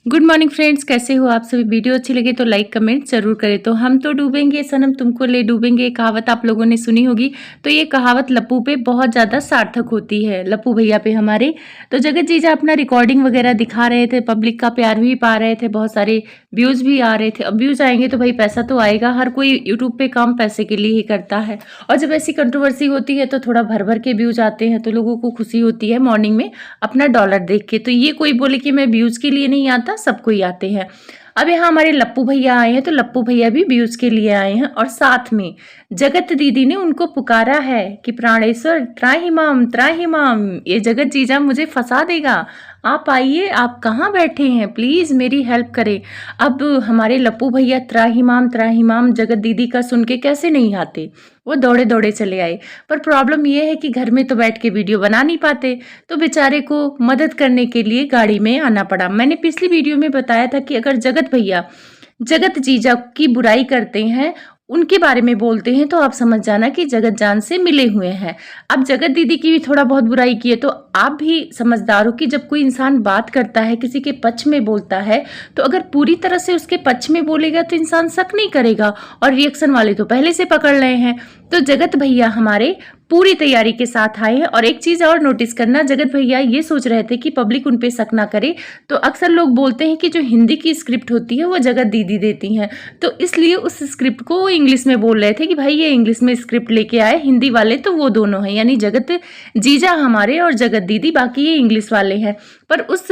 Good morning friends, कैसे हो आप सभी। वीडियो अच्छी लगे तो लाइक कमेंट जरूर करें। तो हम तो डूबेंगे सनम तुमको ले डूबेंगे, कहावत आप लोगों ने सुनी होगी। तो ये कहावत लप्पू पे बहुत ज़्यादा सार्थक होती है, लप्पू भैया पे हमारे। तो जगत जीजा अपना रिकॉर्डिंग वगैरह दिखा रहे थे, पब्लिक का प्यार भी पा रहे थे, बहुत सारे व्यूज़ भी आ रहे थे। अब व्यूज़ आएंगे तो भाई पैसा तो आएगा, हर कोई यूट्यूब पे काम पैसे के लिए ही करता है। और जब ऐसी कंट्रोवर्सी होती है तो थोड़ा भर भर के व्यूज़ आते हैं तो लोगों को खुशी होती है मॉर्निंग में अपना डॉलर देख के। तो ये कोई बोले कि मैं व्यूज़ के लिए नहीं आता, सब कोई आते हैं। अब यहाँ हमारे लप्पू भैया आए हैं तो लप्पू भैया भी व्यूज के लिए आए हैं, और साथ में जगत दीदी ने उनको पुकारा है कि प्राणेश्वर त्राहिमाम त्राहिमाम, ये जगत जीजा मुझे फंसा देगा, आप आइए, आप कहाँ बैठे हैं, प्लीज मेरी हेल्प करें। अब हमारे लप्पू भैया त्राहिमाम त्राहिमाम जगत दीदी का सुन के कैसे नहीं आते, वो दौड़े दौड़े चले आए। पर प्रॉब्लम ये है कि घर में तो बैठ के वीडियो बना नहीं पाते, तो बेचारे को मदद करने के लिए गाड़ी में आना पड़ा। मैंने पिछली वीडियो में बताया था कि अगर जगत भैया जगत जीजा की बुराई करते हैं, उनके बारे में बोलते हैं, तो आप समझ जाना कि जगत जान से मिले हुए हैं। अब जगत दीदी की भी थोड़ा बहुत बुराई की है तो आप भी समझदार हो कि जब कोई इंसान बात करता है, किसी के पक्ष में बोलता है, तो अगर पूरी तरह से उसके पक्ष में बोलेगा तो इंसान शक नहीं करेगा, और रिएक्शन वाले तो पहले से पकड़ रहे हैं। तो जगत भैया हमारे पूरी तैयारी के साथ आए हैं। और एक चीज और नोटिस करना, जगत भैया ये सोच रहे थे कि पब्लिक उन पे शक ना करे। तो अक्सर लोग बोलते हैं कि जो हिंदी की स्क्रिप्ट होती है वो जगत दीदी देती हैं, तो इसलिए उस स्क्रिप्ट को वो इंग्लिश में बोल रहे थे कि भाई ये इंग्लिश में स्क्रिप्ट लेके आए, हिंदी वाले तो वो दोनों हैं, यानी जगत जीजा हमारे और जगत दीदी, बाकी ये इंग्लिश वाले हैं। पर उस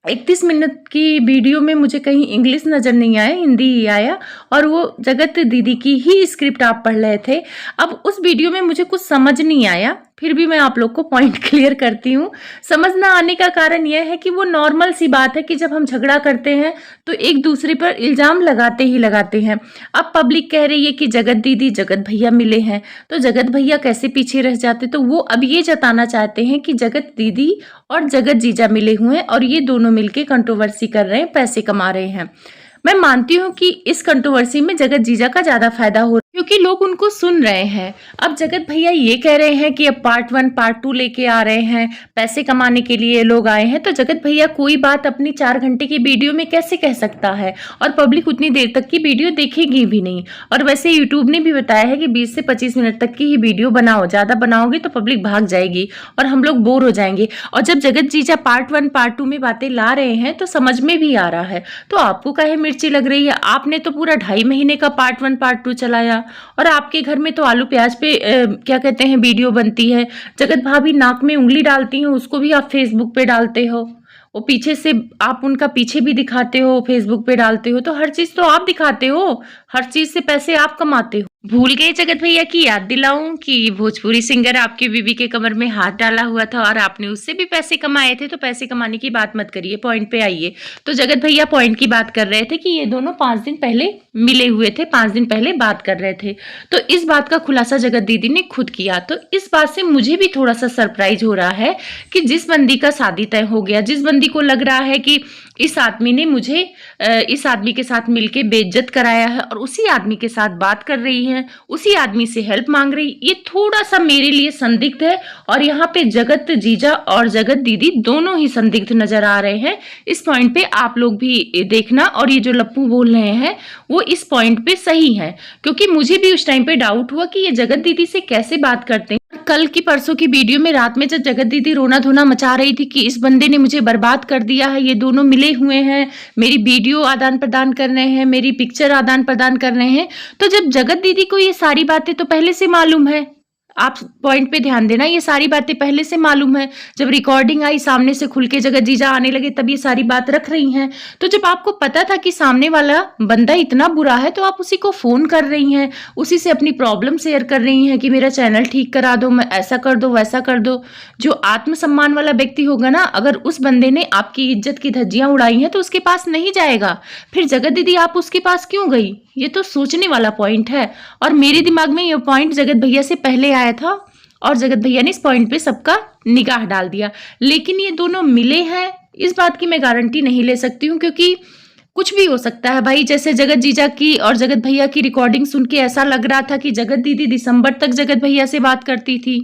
31 मिनट की वीडियो में मुझे कहीं इंग्लिश नजर नहीं आया, हिंदी ही आया, और वो जगत दीदी की ही स्क्रिप्ट आप पढ़ रहे थे। अब उस वीडियो में मुझे कुछ समझ नहीं आया, फिर भी मैं आप लोग को पॉइंट क्लियर करती हूँ। समझ ना आने का कारण यह है कि वो नॉर्मल सी बात है कि जब हम झगड़ा करते हैं तो एक दूसरे पर इल्जाम लगाते ही लगाते हैं। अब पब्लिक कह रही है कि जगत दीदी जगत भैया मिले हैं, तो जगत भैया कैसे पीछे रह जाते। तो वो अब ये जताना चाहते हैं कि जगत दीदी और जगत जीजा मिले हुए हैं और ये दोनों मिलके कंट्रोवर्सी कर रहे हैं, पैसे कमा रहे हैं। मैं मानती हूँ कि इस कंट्रोवर्सी में जगत जीजा का ज्यादा फायदा हो रहा है क्योंकि लोग उनको सुन रहे हैं। अब जगत भैया ये कह रहे हैं कि अब पार्ट 1 पार्ट 2 लेके आ रहे हैं, पैसे कमाने के लिए लोग आए हैं। तो जगत भैया कोई बात अपनी 4 घंटे की वीडियो में कैसे कह सकता है, और पब्लिक उतनी देर तक की वीडियो देखेगी भी नहीं। और वैसे यूट्यूब ने भी बताया है कि 20 से 25 मिनट तक की ही वीडियो बनाओ, ज्यादा बनाओगे तो पब्लिक भाग जाएगी और हम लोग बोर हो जाएंगे। और जब जगत जीजा पार्ट 1 पार्ट 2 में बातें ला रहे हैं तो समझ में भी आ रहा है, तो आपको काहे मिर्ची लग रही है। आपने तो पूरा 2.5 महीने का पार्ट 1 पार्ट 2 चलाया, और आपके घर में तो आलू प्याज पे क्या कहते हैं वीडियो बनती है। जगत भाभी नाक में उंगली डालती हैं, उसको भी आप फेसबुक पे डालते हो, वो पीछे से आप उनका पीछे भी दिखाते हो, फेसबुक पे डालते हो, तो हर चीज तो आप दिखाते हो, हर चीज से पैसे आप कमाते हो। भूल गए जगत भैया की याद दिलाऊं कि भोजपुरी सिंगर आपके बीबी के कमर में हाथ डाला हुआ था और आपने उससे भी पैसे कमाए थे। तो पैसे कमाने की बात मत करिए, पॉइंट पे आइए। तो जगत भैया पॉइंट की बात कर रहे थे कि ये दोनों 5 दिन पहले मिले हुए थे, 5 दिन पहले बात कर रहे थे। तो इस बात का खुलासा जगत दीदी ने खुद किया। तो इस बात से मुझे भी थोड़ा सा सरप्राइज हो रहा है कि जिस बंदी का शादी तय हो गया, जिस बंदी को लग रहा है कि इस आदमी ने मुझे इस आदमी के साथ मिलके बेइज्जत कराया है, और उसी आदमी के साथ बात कर रही है, उसी आदमी से हेल्प मांग रही, ये थोड़ा सा मेरे लिए संदिग्ध है। और यहाँ पे जगत जीजा और जगत दीदी दोनों ही संदिग्ध नजर आ रहे हैं। इस पॉइंट पे आप लोग भी देखना, और ये जो लप्पू बोल रहे हैं वो इस पॉइंट पे सही है, क्योंकि मुझे भी उस टाइम पे डाउट हुआ कि ये जगत दीदी से कैसे बात करते हैं। कल की परसों की वीडियो में रात में जब जगत दीदी रोना धोना मचा रही थी कि इस बंदे ने मुझे बर्बाद कर दिया है, ये दोनों मिले हुए हैं, मेरी वीडियो आदान प्रदान कर रहे हैं, मेरी पिक्चर आदान प्रदान कर रहे हैं, तो जब जगत दीदी को ये सारी बातें तो पहले से मालूम है, आप पॉइंट पे ध्यान देना, ये सारी बातें पहले से मालूम है। जब रिकॉर्डिंग आई सामने से खुल के जगत जीजा आने लगे तब ये सारी बात रख रही हैं। तो जब आपको पता था कि सामने वाला बंदा इतना बुरा है तो आप उसी को फोन कर रही हैं, उसी से अपनी प्रॉब्लम शेयर कर रही हैं कि मेरा चैनल ठीक करा दो, मैं ऐसा कर दो वैसा कर दो। जो आत्मसम्मान वाला व्यक्ति होगा ना, अगर उस बंदे ने आपकी इज्जत की धज्जियां उड़ाई हैं तो उसके पास नहीं जाएगा। फिर जगत दीदी आप उसके पास क्यों गई, ये तो सोचने वाला पॉइंट है। और मेरे दिमाग में ये पॉइंट जगत भैया से पहले आया था, और जगत भैया ने इस पॉइंट पे सबका निगाह डाल दिया। लेकिन ये दोनों मिले हैं इस बात की मैं गारंटी नहीं ले सकती हूँ, क्योंकि कुछ भी हो सकता है भाई। जैसे जगत जीजा की और जगत भैया की रिकॉर्डिंग सुन के ऐसा लग रहा था कि जगत दीदी दिसंबर तक जगत भैया से बात करती थी,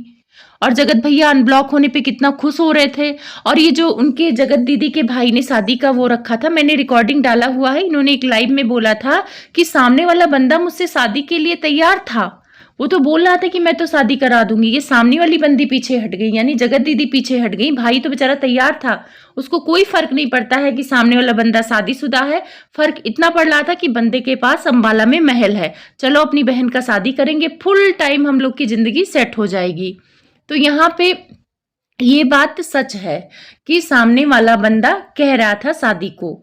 और जगत भैया अनब्लॉक होने पे कितना खुश हो रहे थे। और ये जो उनके जगत दीदी के भाई ने शादी का वो रखा था, मैंने रिकॉर्डिंग डाला हुआ है, इन्होंने एक लाइव में बोला था कि सामने वाला बंदा मुझसे शादी के लिए तैयार था। वो तो बोल रहा था कि मैं तो शादी करा दूंगी, ये सामने वाली बंदी पीछे हट गई, यानी जगत दीदी पीछे हट गई। भाई तो बेचारा तैयार था, उसको कोई फर्क नहीं पड़ता है कि सामने वाला बंदा शादीशुदा है। फर्क इतना पड़ रहा था कि बंदे के पास अंबाला में महल है, चलो अपनी बहन का शादी करेंगे, फुल टाइम हम लोग की जिंदगी सेट हो जाएगी। तो यहाँ पे ये बात सच है कि सामने वाला बंदा कह रहा था शादी को,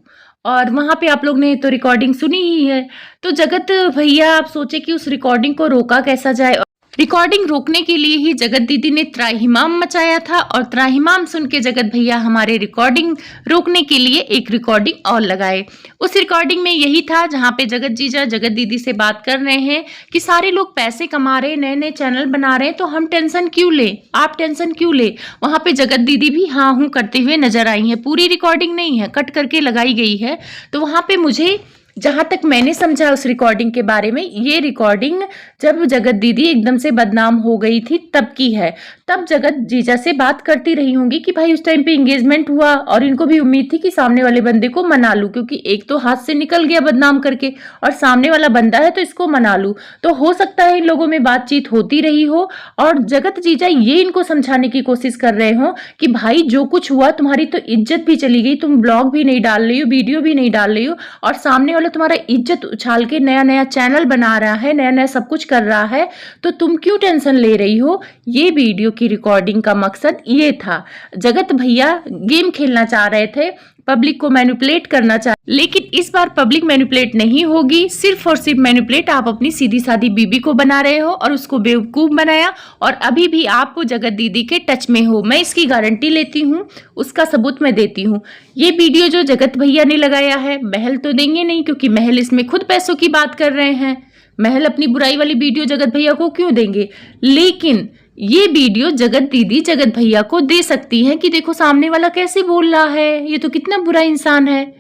और वहां पे आप लोग ने तो रिकॉर्डिंग सुनी ही है। तो जगत भैया आप सोचे कि उस रिकॉर्डिंग को रोका कैसा जाए। रिकॉर्डिंग रोकने के लिए ही जगत दीदी ने त्राहिमाम मचाया था, और त्राहिमाम सुन के जगत भैया हमारे रिकॉर्डिंग रोकने के लिए एक रिकॉर्डिंग और लगाए। उस रिकॉर्डिंग में यही था जहां पे जगत जीजा जगत दीदी से बात कर रहे हैं कि सारे लोग पैसे कमा रहे हैं, नए नए चैनल बना रहे हैं, तो हम टेंशन क्यों ले, आप टेंशन क्यों ले। वहां पे जगत दीदी भी हाँ हूं करते हुए नजर आई है, पूरी रिकॉर्डिंग नहीं है, कट करके लगाई गई है। तो वहां पे मुझे जहां तक मैंने समझा उस रिकॉर्डिंग के बारे में, ये रिकॉर्डिंग जब जगत दीदी एकदम से बदनाम हो गई थी तब की है। तब जगत जीजा से बात करती रही होंगी कि भाई उस टाइम पे एंगेजमेंट हुआ और इनको भी उम्मीद थी कि सामने वाले बंदे को मना लूं, क्योंकि एक तो हाथ से निकल गया बदनाम करके, और सामने वाला बंदा है तो इसको मना लूं। तो हो सकता है इन लोगों में बातचीत होती रही हो, और जगत जीजा ये इनको समझाने की कोशिश कर रहे हो कि भाई जो कुछ हुआ, तुम्हारी तो इज्जत भी चली गई, तुम ब्लॉग भी नहीं डाल रही हो, वीडियो भी नहीं डाल रही हो, और सामने वाला तुम्हारा इज्जत उछाल के नया नया चैनल बना रहा है, नया नया सब कुछ कर रहा है, तो तुम क्यों टेंशन ले रही हो। ये वीडियो की रिकॉर्डिंग का मकसद ये था। जगत भैया गेम खेलना चाह रहे थे, पब्लिक को मैनिपुलेट करना चाह, लेकिन इस बार पब्लिक मैनिपुलेट नहीं होगी, सिर्फ और सिर्फ मैनिपुलेट आप अपनी सीधी सादी बीबी को बना रहे हो और उसको बेवकूफ बनाया, और अभी भी आप जगत दीदी के टच में हो। मैं इसकी गारंटी लेती हूँ, उसका सबूत मैं देती हूँ। ये वीडियो जो जगत भैया ने लगाया है, महल तो देंगे नहीं, क्योंकि महल इसमें खुद पैसों की बात कर रहे हैं। महल अपनी बुराई वाली वीडियो जगत भैया को क्यों देंगे, लेकिन ये वीडियो जगत दीदी जगत भैया को दे सकती है कि देखो सामने वाला कैसे बोल रहा है, ये तो कितना बुरा इंसान है।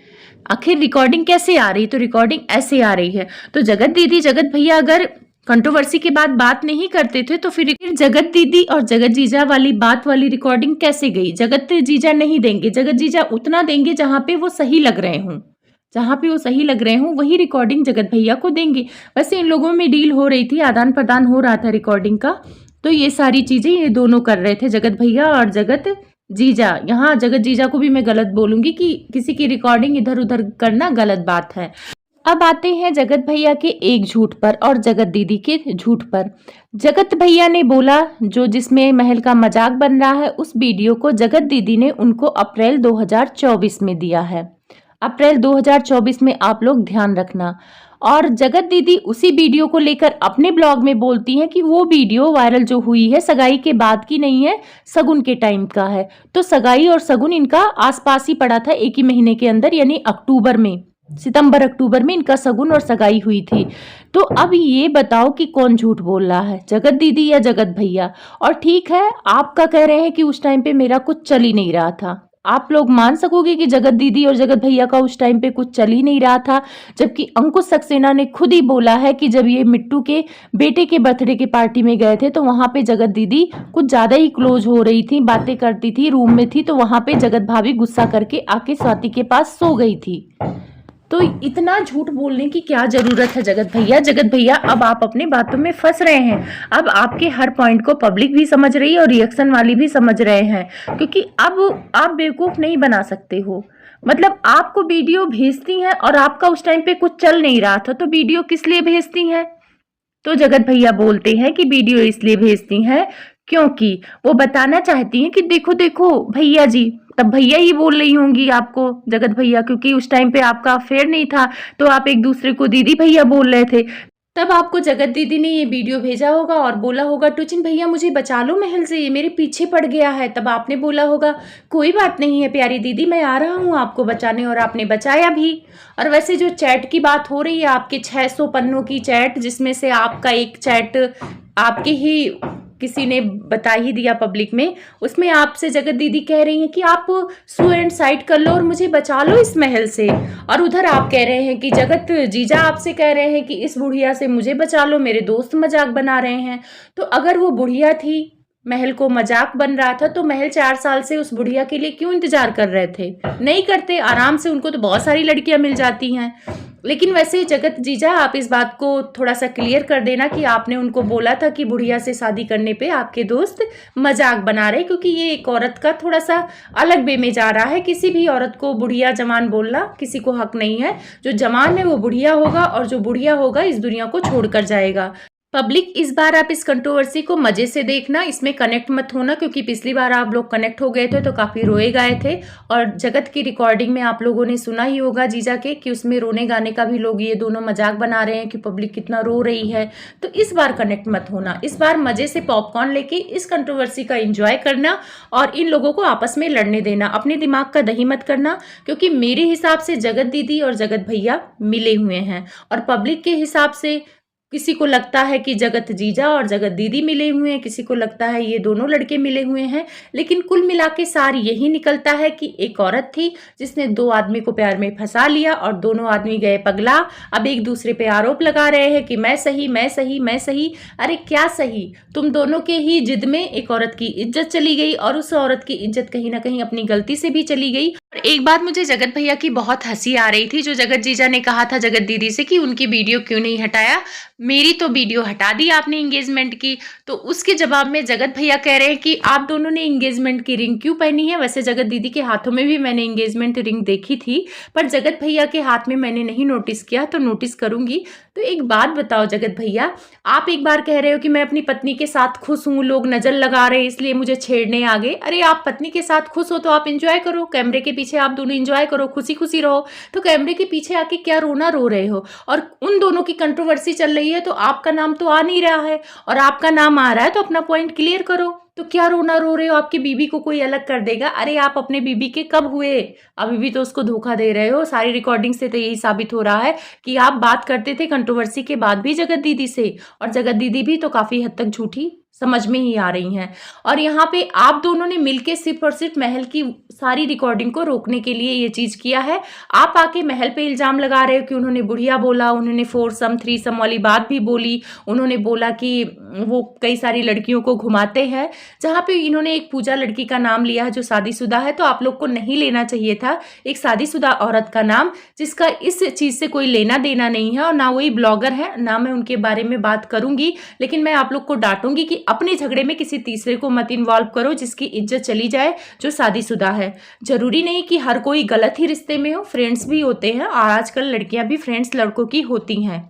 आखिर रिकॉर्डिंग कैसे आ रही, तो रिकॉर्डिंग ऐसे आ रही है। तो जगत दीदी जगत भैया अगर कंट्रोवर्सी के बाद बात नहीं करते थे, तो फिर जगत दीदी और जगत जीजा वाली बात वाली रिकॉर्डिंग कैसे गई। जगत जीजा नहीं देंगे, जगत जीजा उतना देंगे जहां पे वो सही लग रहे हों, जहां पे वो सही लग रहे हों वही रिकॉर्डिंग जगत भैया को देंगे। वैसे इन लोगों में डील हो रही थी, आदान प्रदान हो रहा था रिकॉर्डिंग का, तो ये सारी चीजें ये दोनों कर रहे थे, जगत भैया और जगत जीजा। यहाँ जगत जीजा को भी मैं गलत बोलूंगी कि किसी की रिकॉर्डिंग इधर उधर करना गलत बात है। अब आते हैं जगत भैया के एक झूठ पर और जगत दीदी के झूठ पर। जगत भैया ने बोला जो जिसमें महल का मजाक बन रहा है, उस वीडियो को जगत दीदी ने उनको अप्रैल 2024 में दिया है। अप्रैल 2024 में आप लोग ध्यान रखना। और जगत दीदी उसी वीडियो को लेकर अपने ब्लॉग में बोलती हैं कि वो वीडियो वायरल जो हुई है सगाई के बाद की नहीं है, सगुन के टाइम का है। तो सगाई और सगुन इनका आसपास ही पड़ा था, एक ही महीने के अंदर, यानी अक्टूबर में, सितंबर अक्टूबर में इनका सगुन और सगाई हुई थी। तो अब ये बताओ कि कौन झूठ बोल रहा है, जगत दीदी या जगत भैया। और ठीक है, आपका कह रहे हैं कि उस टाइम पे मेरा कुछ चल ही नहीं रहा था, आप लोग मान सकोगे कि जगत दीदी और जगत भैया का उस टाइम पे कुछ चल ही नहीं रहा था, जबकि अंकुश सक्सेना ने खुद ही बोला है कि जब ये मिट्टू के बेटे के बर्थडे के पार्टी में गए थे तो वहां पे जगत दीदी कुछ ज्यादा ही क्लोज हो रही थी, बातें करती थी, रूम में थी, तो वहां पे जगत भाभी गुस्सा करके आके स्वाति के पास सो गई थी। तो इतना झूठ बोलने की क्या जरूरत है जगत भैया। जगत भैया अब आप अपनी बातों में फंस रहे हैं, अब आपके हर पॉइंट को पब्लिक भी समझ रही है और रिएक्शन वाली भी समझ रहे हैं, क्योंकि अब आप बेवकूफ नहीं बना सकते हो। मतलब आपको वीडियो भेजती हैं और आपका उस टाइम पे कुछ चल नहीं रहा था, तो वीडियो किस लिए भेजती हैं। तो जगत भैया बोलते हैं कि वीडियो इसलिए भेजती हैं क्योंकि वो बताना चाहती हैं कि देखो देखो भैया जी, तब भैया ही बोल रही होंगी आपको जगत भैया, क्योंकि उस टाइम पे आपका अफेयर नहीं था, तो आप एक दूसरे को दीदी भैया बोल रहे थे। तब आपको जगत दीदी ने ये वीडियो भेजा होगा और बोला होगा टुचिन भैया मुझे बचा लो महल से, ये मेरे पीछे पड़ गया है। तब आपने बोला होगा कोई बात नहीं है प्यारी दीदी, मैं आ रहा हूँ आपको बचाने, और आपने बचाया भी। और वैसे जो चैट की बात हो रही है, आपके 600 पन्नों की चैट, जिसमें से आपका एक चैट आपके ही किसी ने बता ही दिया पब्लिक में, उसमें आपसे जगत दीदी कह रही हैं कि आप सुसाइड साइड कर लो और मुझे बचा लो इस महल से। और उधर आप कह रहे हैं कि जगत जीजा आपसे कह रहे हैं कि इस बुढ़िया से मुझे बचा लो, मेरे दोस्त मजाक बना रहे हैं। तो अगर वो बुढ़िया थी, महल को मजाक बन रहा था, तो महल 4 साल से उस बुढ़िया के लिए क्यों इंतजार कर रहे थे? नहीं करते, आराम से उनको तो बहुत सारी लड़कियां मिल जाती हैं। लेकिन वैसे जगत जीजा, आप इस बात को थोड़ा सा क्लियर कर देना कि आपने उनको बोला था कि बुढ़िया से शादी करने पे आपके दोस्त मजाक बना रहे, क्योंकि ये एक औरत का थोड़ा सा अलग वे में जा रहा है। किसी भी औरत को बुढ़िया जवान बोलना किसी को हक नहीं है। जो जवान है वो बुढ़िया होगा, और जो बुढ़िया होगा इस दुनिया को छोड़कर जाएगा। पब्लिक, इस बार आप इस कंट्रोवर्सी को मजे से देखना, इसमें कनेक्ट मत होना, क्योंकि पिछली बार आप लोग कनेक्ट हो गए थे तो काफी रोए गए थे। और जगत की रिकॉर्डिंग में आप लोगों ने सुना ही होगा जीजा के कि उसमें रोने गाने का भी लोग ये दोनों मजाक बना रहे हैं कि पब्लिक कितना रो रही है। तो इस बार कनेक्ट मत होना, इस बार मजे से पॉपकॉर्न लेके इस कंट्रोवर्सी का एंजॉय करना और इन लोगों को आपस में लड़ने देना। अपने दिमाग का दही मत करना, क्योंकि मेरे हिसाब से जगत दीदी और जगत भैया मिले हुए हैं, और पब्लिक के हिसाब से किसी को लगता है कि जगत जीजा और जगत दीदी मिले हुए हैं, किसी को लगता है ये दोनों लड़के मिले हुए हैं। लेकिन कुल मिला के सार यही निकलता है कि एक औरत थी जिसने 2 आदमी को प्यार में फंसा लिया, और दोनों आदमी गए पगला। अब एक दूसरे पे आरोप लगा रहे हैं कि मैं सही, मैं सही, मैं सही। अरे क्या सही? तुम दोनों के ही जिद में एक औरत की इज्जत चली गई, और उस औरत की इज्जत कहीं ना कहीं अपनी गलती से भी चली गई। एक बात मुझे जगत भैया की बहुत हंसी आ रही थी, जो जगत जीजा ने कहा था जगत दीदी से कि उनकी वीडियो क्यों नहीं हटाया, मेरी तो वीडियो हटा दी आपने एंगेजमेंट की। तो उसके जवाब में जगत भैया कह रहे हैं कि आप दोनों ने एंगेजमेंट की रिंग क्यों पहनी है? वैसे जगत दीदी के हाथों में भी मैंने एंगेजमेंट रिंग देखी थी, पर जगत भैया के हाथ में मैंने नहीं नोटिस किया, तो नोटिस करूंगी। तो एक बात बताओ जगत भैया, आप एक बार कह रहे हो कि मैं अपनी पत्नी के साथ खुश हूँ, लोग नजर लगा रहे हैं इसलिए मुझे छेड़ने आ गए। अरे आप पत्नी के साथ खुश हो तो आप एंजॉय करो, कैमरे के पीछे आप दोनों एंजॉय करो, खुशी खुशी रहो। तो कैमरे के पीछे आके क्या रोना रो रहे हो? और उन दोनों की कंट्रोवर्सी चल रही है तो आपका नाम तो आ नहीं रहा है, और आपका नाम आ रहा है तो अपना पॉइंट क्लियर करो। तो क्या रोना रो रहे हो? आपकी बीबी को कोई अलग कर देगा? अरे आप अपने बीबी के कब हुए? अभी भी तो उसको धोखा दे रहे हो। सारी रिकॉर्डिंग से तो यही साबित हो रहा है कि आप बात करते थे कंट्रोवर्सी के बाद भी जगत दीदी से, और जगत दीदी भी तो काफी हद तक झूठी समझ में ही आ रही हैं। और यहाँ पे आप दोनों ने मिलके सिर्फ और सिर्फ महल की सारी रिकॉर्डिंग को रोकने के लिए ये चीज किया है। आप आके महल पे इल्जाम लगा रहे हो कि उन्होंने बुढ़िया बोला, उन्होंने 4सम 3सम वाली बात भी बोली, उन्होंने बोला कि वो कई सारी लड़कियों को घुमाते हैं। जहाँ पे इन्होंने एक पूजा लड़की का नाम लिया है जो शादीशुदा है, तो आप लोग को नहीं लेना चाहिए था एक शादीशुदा औरत का नाम, जिसका इस चीज से कोई लेना देना नहीं है, और ना वही ब्लॉगर है, ना मैं उनके बारे में बात करूंगी। लेकिन मैं आप लोग को डांटूंगी कि अपने झगड़े में किसी तीसरे को मत इन्वॉल्व करो जिसकी इज्जत चली जाए, जो शादीशुदा है। जरूरी नहीं कि हर कोई गलत ही रिश्ते में हो, फ्रेंड्स भी होते हैं, और आजकल लड़कियां भी फ्रेंड्स लड़कों की होती हैं।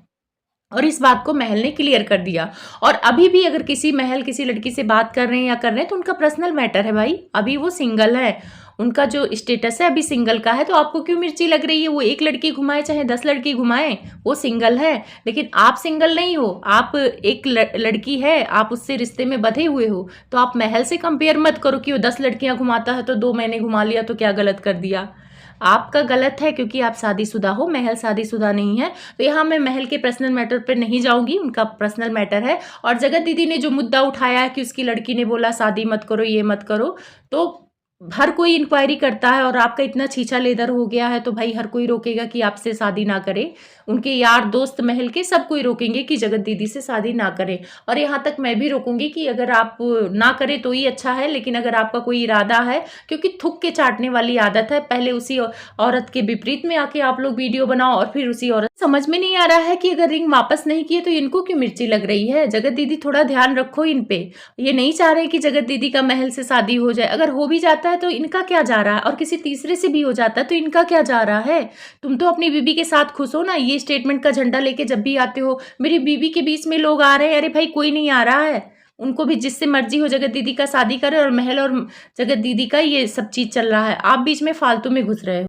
और इस बात को महल ने क्लियर कर दिया। और अभी भी अगर महल किसी लड़की से बात कर रहे हैं या कर रहे हैं तो उनका पर्सनल मैटर है भाई, अभी वो सिंगल है, उनका जो स्टेटस है अभी सिंगल का है। तो आपको क्यों मिर्ची लग रही है? वो एक लड़की घुमाए चाहे 10 लड़की घुमाए, वो सिंगल है। लेकिन आप सिंगल नहीं हो, आप एक लड़की है, आप उससे रिश्ते में बंधे हुए हो। तो आप महल से कंपेयर मत करो कि वो 10 लड़कियां घुमाता है तो 2 महीने घुमा लिया तो क्या गलत कर दिया। आपका गलत है क्योंकि आप शादीशुदा हो, महल शादीशुदा नहीं है। तो यहाँ मैं महल के पर्सनल मैटर पर नहीं जाऊंगी, उनका पर्सनल मैटर है। और जगत दीदी ने जो मुद्दा उठाया है कि उसकी लड़की ने बोला शादी मत करो, ये मत करो, तो हर कोई इंक्वायरी करता है, और आपका इतना छीछा लेदर हो गया है तो भाई हर कोई रोकेगा कि आपसे शादी ना करे। उनके यार दोस्त महल के सब कोई रोकेंगे कि जगत दीदी से शादी ना करे। और यहाँ तक मैं भी रोकूंगी कि अगर आप ना करे तो ही अच्छा है, लेकिन अगर आपका कोई इरादा है, क्योंकि थूक के चाटने वाली आदत है, पहले उसी औरत के विपरीत में आके आप लोग वीडियो बनाओ और फिर उसी औरत। समझ में नहीं आ रहा है कि अगर रिंग वापस नहीं किए तो इनको क्यों मिर्ची लग रही है? जगत दीदी थोड़ा ध्यान रखो इन पे। ये नहीं चाह रहे कि जगत दीदी का महल से शादी हो जाए। अगर हो भी जाता है तो इनका क्या जा रहा है, और किसी तीसरे से भी हो जाता है तो इनका क्या जा रहा है? तुम तो अपनी बीबी के साथ खुश हो ना। ये स्टेटमेंट का झंडा लेके जब भी आते हो, मेरी बीबी के बीच में लोग आ रहे हैं, अरे भाई कोई नहीं आ रहा है, उनको भी जिससे मर्जी हो जगत दीदी का शादी करे, और महल और जगत दीदी का ये सब चीज चल रहा है, आप बीच में फालतू में घुस रहे हो।